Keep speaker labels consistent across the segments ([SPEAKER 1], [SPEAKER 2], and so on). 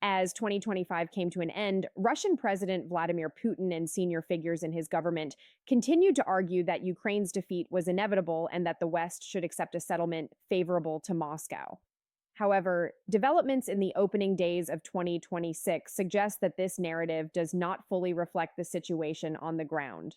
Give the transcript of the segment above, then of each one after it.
[SPEAKER 1] As 2025 came to an end, Russian President Vladimir Putin and senior figures in his government continued to argue that Ukraine's defeat was inevitable and that the West should accept a settlement favorable to Moscow. However, developments in the opening days of 2026 suggest that this narrative does not fully reflect the situation on the ground.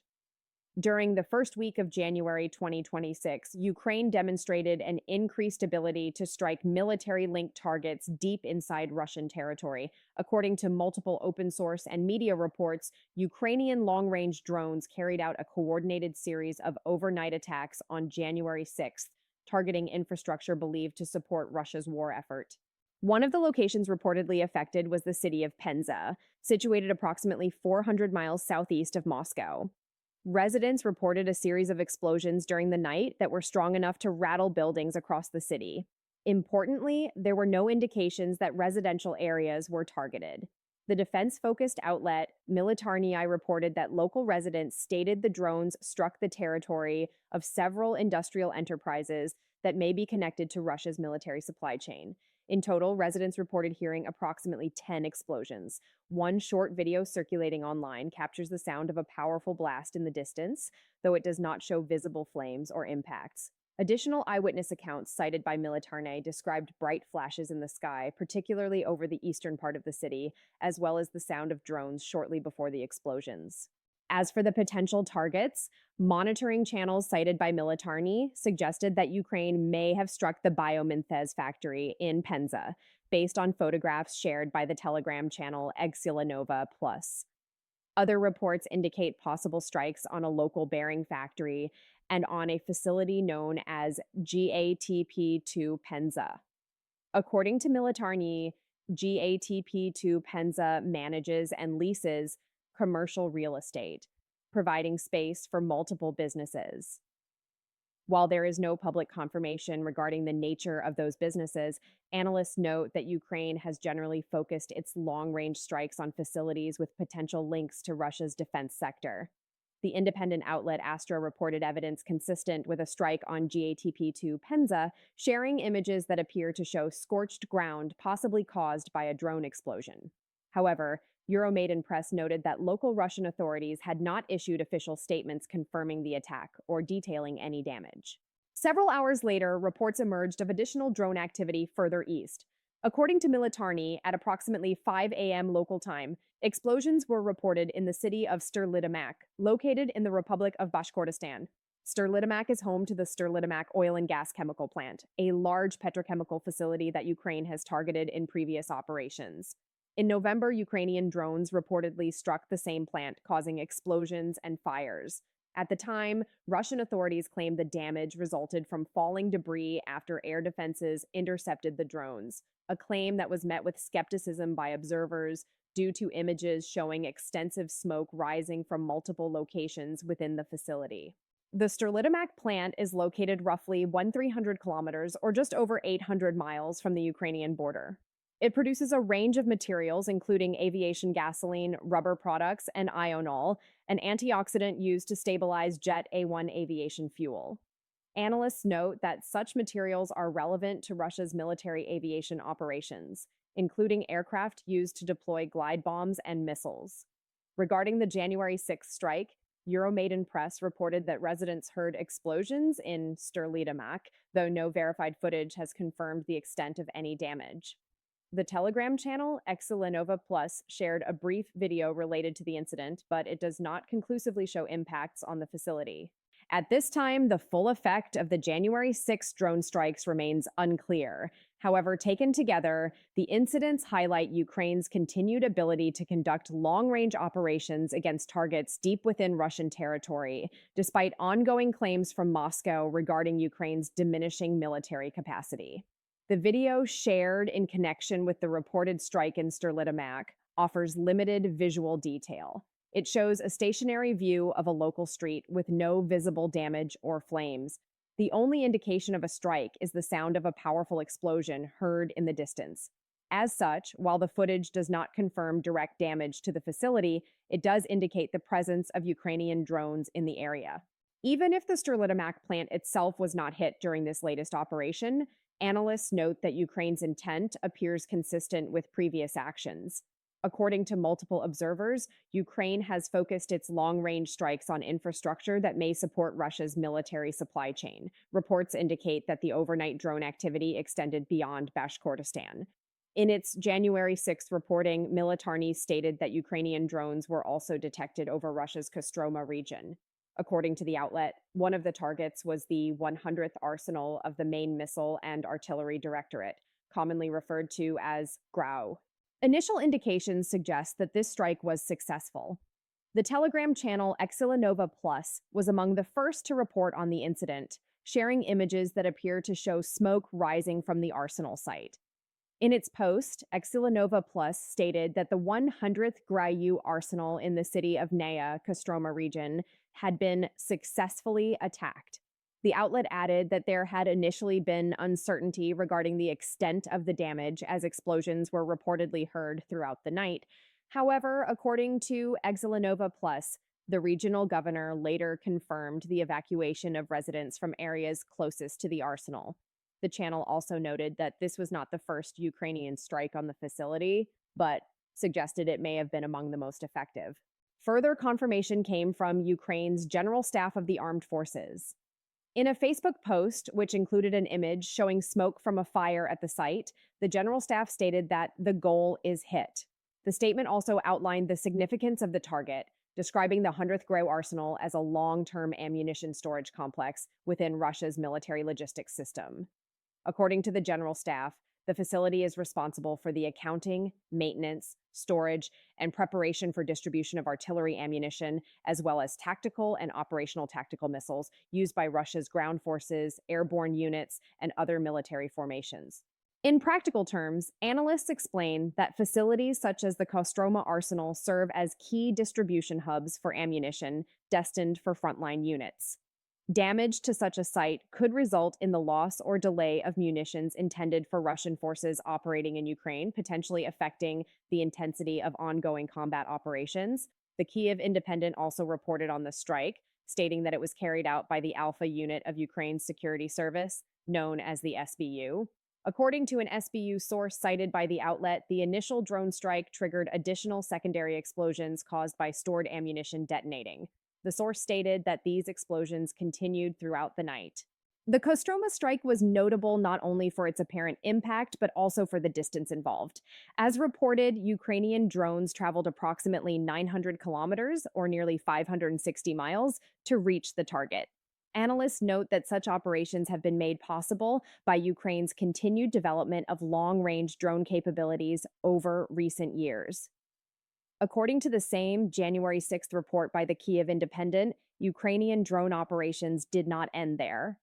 [SPEAKER 1] During the first week of January 2026, Ukraine demonstrated an increased ability to strike military-linked targets deep inside Russian territory. According to multiple open source and media reports, Ukrainian long-range drones carried out a coordinated series of overnight attacks on January 6th, targeting infrastructure believed to support Russia's war effort. One of the locations reportedly affected was the city of Penza, situated approximately 400 miles southeast of Moscow. Residents reported a series of explosions during the night that were strong enough to rattle buildings across the city. Importantly, there were no indications that residential areas were targeted. The defense-focused outlet Militarnyi reported that local residents stated the drones struck the territory of several industrial enterprises that may be connected to Russia's military supply chain. In total, residents reported hearing approximately 10 explosions. One short video circulating online captures the sound of a powerful blast in the distance, though it does not show visible flames or impacts. Additional eyewitness accounts cited by Militarnyi described bright flashes in the sky, particularly over the eastern part of the city, as well as the sound of drones shortly before the explosions. As for the potential targets, monitoring channels cited by Militarnyi suggested that Ukraine may have struck the Biominthes factory in Penza, based on photographs shared by the Telegram channel Exylanova Plus. Other reports indicate possible strikes on a local bearing factory and on a facility known as GATP2 Penza. According to Militarnyi, GATP2 Penza manages and leases commercial real estate, providing space for multiple businesses. While there is no public confirmation regarding the nature of those businesses, analysts note that Ukraine has generally focused its long-range strikes on facilities with potential links to Russia's defense sector. The independent outlet Astra reported evidence consistent with a strike on GATP2 Penza, sharing images that appear to show scorched ground possibly caused by a drone explosion. However, Euromaidan Press noted that local Russian authorities had not issued official statements confirming the attack or detailing any damage. Several hours later, reports emerged of additional drone activity further east. According to Militarnyi, at approximately 5 a.m. local time, explosions were reported in the city of Stерлitamak, located in the Republic of Bashkortostan. Stерлitamak is home to the Stерлitamak oil and gas chemical plant, a large petrochemical facility that Ukraine has targeted in previous operations. In November, Ukrainian drones reportedly struck the same plant, causing explosions and fires. At the time, Russian authorities claimed the damage resulted from falling debris after air defenses intercepted the drones, a claim that was met with skepticism by observers due to images showing extensive smoke rising from multiple locations within the facility. The Stерлitamak plant is located roughly 1,300 kilometers, or just over 800 miles from the Ukrainian border. It produces a range of materials, including aviation gasoline, rubber products, and ionol, an antioxidant used to stabilize Jet A1 aviation fuel. Analysts note that such materials are relevant to Russia's military aviation operations, including aircraft used to deploy glide bombs and missiles. Regarding the January 6th strike, Euromaidan Press reported that residents heard explosions in Stерлitamak, though no verified footage has confirmed the extent of any damage. The Telegram channel Exylanova Plus shared a brief video related to the incident, but it does not conclusively show impacts on the facility. At this time, the full effect of the January 6 drone strikes remains unclear. However, taken together, the incidents highlight Ukraine's continued ability to conduct long-range operations against targets deep within Russian territory, despite ongoing claims from Moscow regarding Ukraine's diminishing military capacity. The video shared in connection with the reported strike in Stерлitamak offers limited visual detail. It shows a stationary view of a local street with no visible damage or flames. The only indication of a strike is the sound of a powerful explosion heard in the distance. As such, while the footage does not confirm direct damage to the facility, it does indicate the presence of Ukrainian drones in the area. Even if the Stерлitamak plant itself was not hit during this latest operation, Analysts note that Ukraine's intent appears consistent with previous actions. According to multiple observers, Ukraine has focused its long-range strikes on infrastructure that may support Russia's military supply chain. Reports indicate that the overnight drone activity extended beyond Bashkortostan. In its January 6th reporting, Militarnyi stated that Ukrainian drones were also detected over Russia's Kostroma region. According to the outlet, one of the targets was the 100th arsenal of the Main Missile and Artillery Directorate, commonly referred to as GRAU. Initial indications suggest that this strike was successful. The Telegram channel Exilanova Plus was among the first to report on the incident, sharing images that appear to show smoke rising from the arsenal site. In its post, Exilanova Plus stated that the 100th GRAU arsenal in the city of Nea, Kostroma region, had been successfully attacked. The outlet added that there had initially been uncertainty regarding the extent of the damage as explosions were reportedly heard throughout the night. However, according to Exilanova Plus, the regional governor later confirmed the evacuation of residents from areas closest to the arsenal. The channel also noted that this was not the first Ukrainian strike on the facility, but suggested it may have been among the most effective. Further confirmation came from Ukraine's General Staff of the Armed Forces. In a Facebook post, which included an image showing smoke from a fire at the site, the General Staff stated that the goal is hit. The statement also outlined the significance of the target, describing the 100th GRAU arsenal as a long-term ammunition storage complex within Russia's military logistics system. According to the General Staff, the facility is responsible for the accounting, maintenance, storage, and preparation for distribution of artillery ammunition, as well as tactical and operational tactical missiles used by Russia's ground forces, airborne units, and other military formations. In practical terms, analysts explain that facilities such as the Kostroma arsenal serve as key distribution hubs for ammunition destined for frontline units. Damage to such a site could result in the loss or delay of munitions intended for Russian forces operating in Ukraine, potentially affecting the intensity of ongoing combat operations. The Kyiv Independent also reported on the strike, stating that it was carried out by the Alpha unit of Ukraine's security service, known as the SBU. According to an SBU source cited by the outlet, the initial drone strike triggered additional secondary explosions caused by stored ammunition detonating. The source stated that these explosions continued throughout the night. The Kostroma strike was notable not only for its apparent impact, but also for the distance involved. As reported, Ukrainian drones traveled approximately 900 kilometers, or nearly 560 miles, to reach the target. Analysts note that such operations have been made possible by Ukraine's continued development of long-range drone capabilities over recent years. According to the same January 6th report by the Kyiv Independent, Ukrainian drone operations did not end there.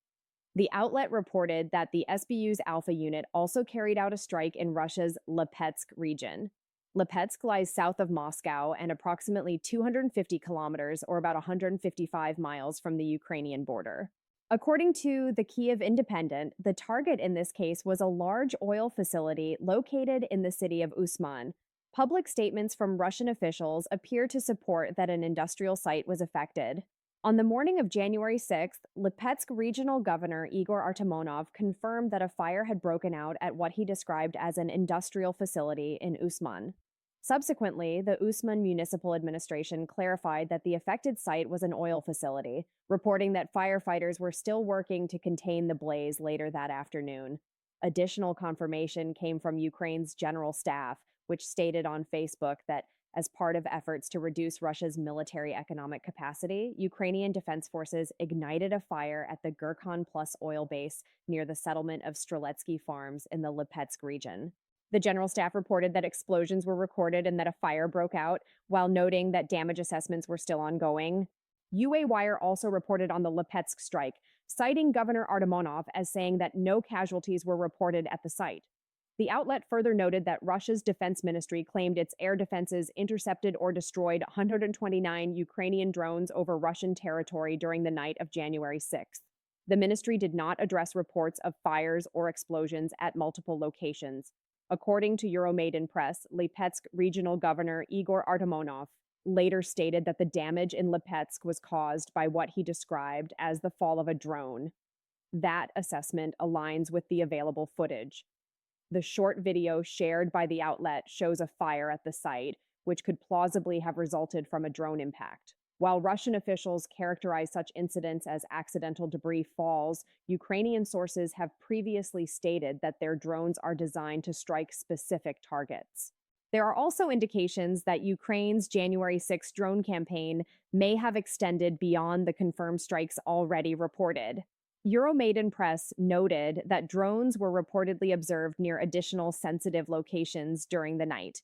[SPEAKER 1] The outlet reported that the SBU's Alpha unit also carried out a strike in Russia's Lipetsk region. Lipetsk lies south of Moscow and approximately 250 kilometers, or about 155 miles, from the Ukrainian border. According to the Kyiv Independent, the target in this case was a large oil facility located in the city of Usman. Public statements from Russian officials appear to support that an industrial site was affected. On the morning of January 6th, Lipetsk Regional Governor Igor Artamonov confirmed that a fire had broken out at what he described as an industrial facility in Usman. Subsequently, the Usman Municipal Administration clarified that the affected site was an oil facility, reporting that firefighters were still working to contain the blaze later that afternoon. Additional confirmation came from Ukraine's General Staff, which stated on Facebook that as part of efforts to reduce Russia's military economic capacity, Ukrainian defense forces ignited a fire at the Gurkhan Plus oil base near the settlement of Streletsky Farms in the Lipetsk region. The General Staff reported that explosions were recorded and that a fire broke out, while noting that damage assessments were still ongoing. UA Wire also reported on the Lipetsk strike, citing Governor Artamonov as saying that no casualties were reported at the site. The outlet further noted that Russia's defense ministry claimed its air defenses intercepted or destroyed 129 Ukrainian drones over Russian territory during the night of January 6th. The ministry did not address reports of fires or explosions at multiple locations. According to Euromaidan Press, Lipetsk Regional Governor Igor Artamonov later stated that the damage in Lipetsk was caused by what he described as the fall of a drone. That assessment aligns with the available footage. The short video shared by the outlet shows a fire at the site, which could plausibly have resulted from a drone impact. While Russian officials characterize such incidents as accidental debris falls, Ukrainian sources have previously stated that their drones are designed to strike specific targets. There are also indications that Ukraine's January 6 drone campaign may have extended beyond the confirmed strikes already reported. Euromaidan Press noted that drones were reportedly observed near additional sensitive locations during the night.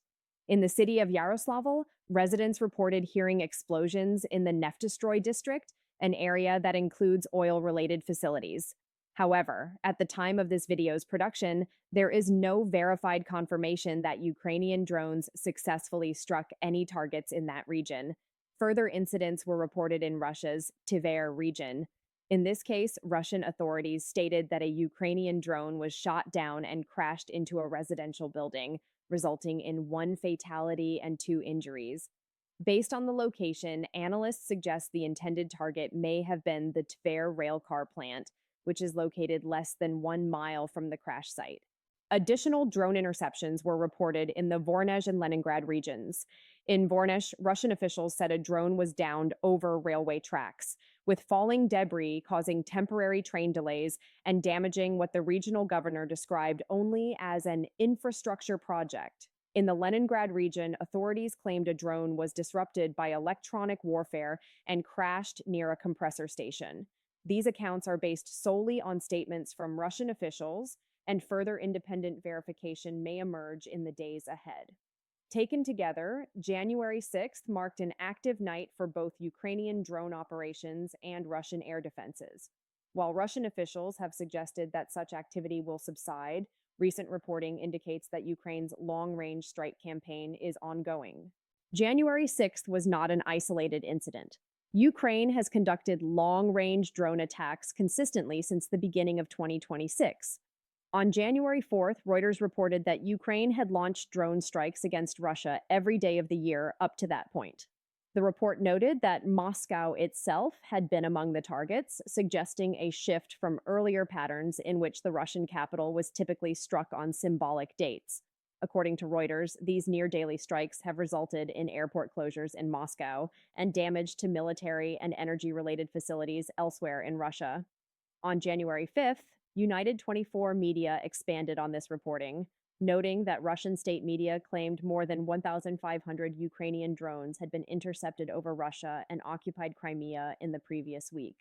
[SPEAKER 1] In the city of Yaroslavl, residents reported hearing explosions in the Neftestroi district, an area that includes oil-related facilities. However, at the time of this video's production, there is no verified confirmation that Ukrainian drones successfully struck any targets in that region. Further incidents were reported in Russia's Tver region. In this case, Russian authorities stated that a Ukrainian drone was shot down and crashed into a residential building, resulting in 1 fatality and 2 injuries. Based on the location, analysts suggest the intended target may have been the Tver railcar plant, which is located less than 1 mile from the crash site. Additional drone interceptions were reported in the Voronezh and Leningrad regions. In Voronezh, Russian officials said a drone was downed over railway tracks, with falling debris causing temporary train delays and damaging what the regional governor described only as an infrastructure project. In the Leningrad region, authorities claimed a drone was disrupted by electronic warfare and crashed near a compressor station. These accounts are based solely on statements from Russian officials, and further independent verification may emerge in the days ahead. Taken together, January 6th marked an active night for both Ukrainian drone operations and Russian air defenses. While Russian officials have suggested that such activity will subside, recent reporting indicates that Ukraine's long-range strike campaign is ongoing. January 6th was not an isolated incident. Ukraine has conducted long-range drone attacks consistently since the beginning of 2026. On January 4th, Reuters reported that Ukraine had launched drone strikes against Russia every day of the year up to that point. The report noted that Moscow itself had been among the targets, suggesting a shift from earlier patterns in which the Russian capital was typically struck on symbolic dates. According to Reuters, these near-daily strikes have resulted in airport closures in Moscow and damage to military and energy-related facilities elsewhere in Russia. On January 5th, United 24 media expanded on this reporting, noting that Russian state media claimed more than 1,500 Ukrainian drones had been intercepted over Russia and occupied Crimea in the previous week.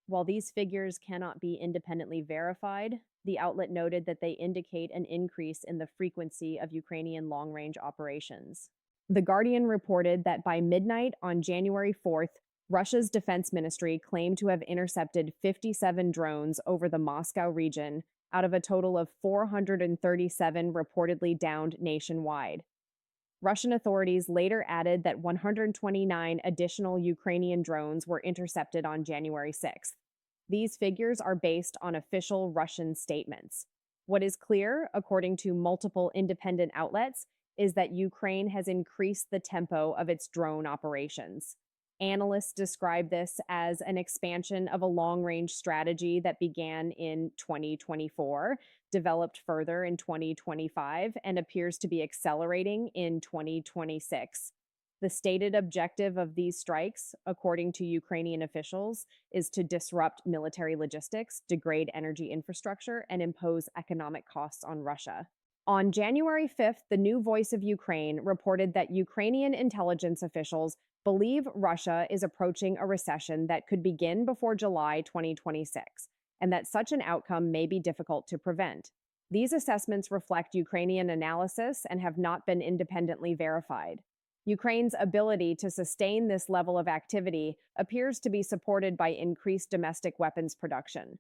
[SPEAKER 1] While these figures cannot be independently verified, the outlet noted that they indicate an increase in the frequency of Ukrainian long-range operations. The Guardian reported that by midnight on January 4th, Russia's defense ministry claimed to have intercepted 57 drones over the Moscow region out of a total of 437 reportedly downed nationwide. Russian authorities later added that 129 additional Ukrainian drones were intercepted on January 6th. These figures are based on official Russian statements. What is clear, according to multiple independent outlets, is that Ukraine has increased the tempo of its drone operations. Analysts describe this as an expansion of a long-range strategy that began in 2024, developed further in 2025, and appears to be accelerating in 2026. The stated objective of these strikes, according to Ukrainian officials, is to disrupt military logistics, degrade energy infrastructure, and impose economic costs on Russia. On January 5th, the New Voice of Ukraine reported that Ukrainian intelligence officials believe Russia is approaching a recession that could begin before July 2026, and that such an outcome may be difficult to prevent. These assessments reflect Ukrainian analysis and have not been independently verified. Ukraine's ability to sustain this level of activity appears to be supported by increased domestic weapons production.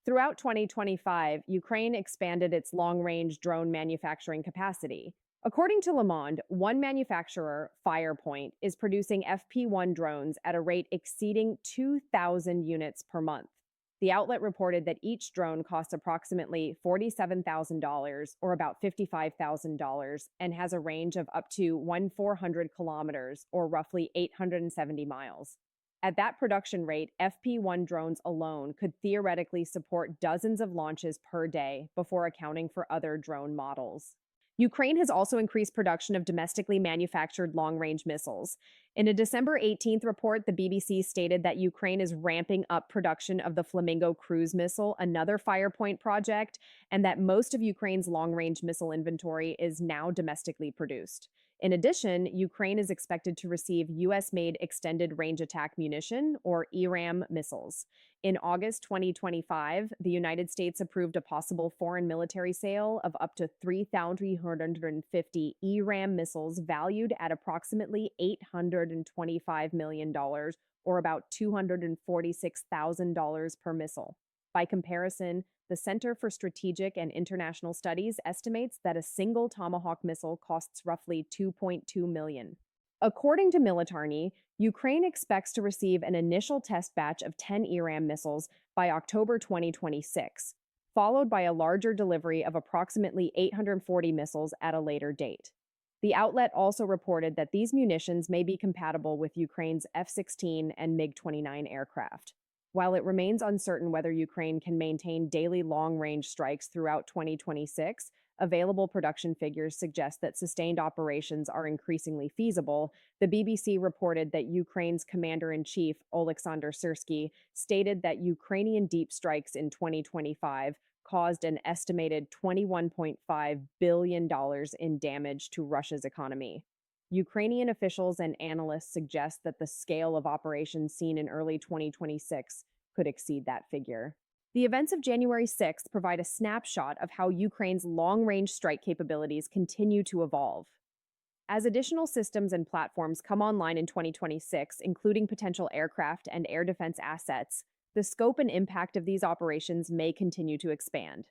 [SPEAKER 1] Throughout 2025, Ukraine expanded its long-range drone manufacturing capacity. According to Le Monde, one manufacturer, Firepoint, is producing FP1 drones at a rate exceeding 2,000 units per month. The outlet reported that each drone costs approximately $47,000 or about $55,000 and has a range of up to 1,400 kilometers or roughly 870 miles. At that production rate, FP1 drones alone could theoretically support dozens of launches per day before accounting for other drone models. Ukraine has also increased production of domestically manufactured long range missiles. In a December 18th report, the BBC stated that Ukraine is ramping up production of the Flamingo cruise missile, another Firepoint project, and that most of Ukraine's long range missile inventory is now domestically produced. In addition, Ukraine is expected to receive US made extended range attack munition, or ERAM missiles. In August 2025, the United States approved a possible foreign military sale of up to 3,350 ERAM missiles valued at approximately $825 million, or about $246,000 per missile. By comparison, the Center for Strategic and International Studies estimates that a single Tomahawk missile costs roughly $2.2 million. According to Militarnyi, Ukraine expects to receive an initial test batch of 10 ERAM missiles by October 2026, followed by a larger delivery of approximately 840 missiles at a later date. The outlet also reported that these munitions may be compatible with Ukraine's F-16 and MiG-29 aircraft. While it remains uncertain whether Ukraine can maintain daily long-range strikes throughout 2026, available production figures suggest that sustained operations are increasingly feasible. The BBC reported that Ukraine's commander-in-chief, Oleksandr Syrsky, stated that Ukrainian deep strikes in 2025 caused an estimated $21.5 billion in damage to Russia's economy. Ukrainian officials and analysts suggest that the scale of operations seen in early 2026 could exceed that figure. The events of January 6th provide a snapshot of how Ukraine's long-range strike capabilities continue to evolve. As additional systems and platforms come online in 2026, including potential aircraft and air defense assets, the scope and impact of these operations may continue to expand.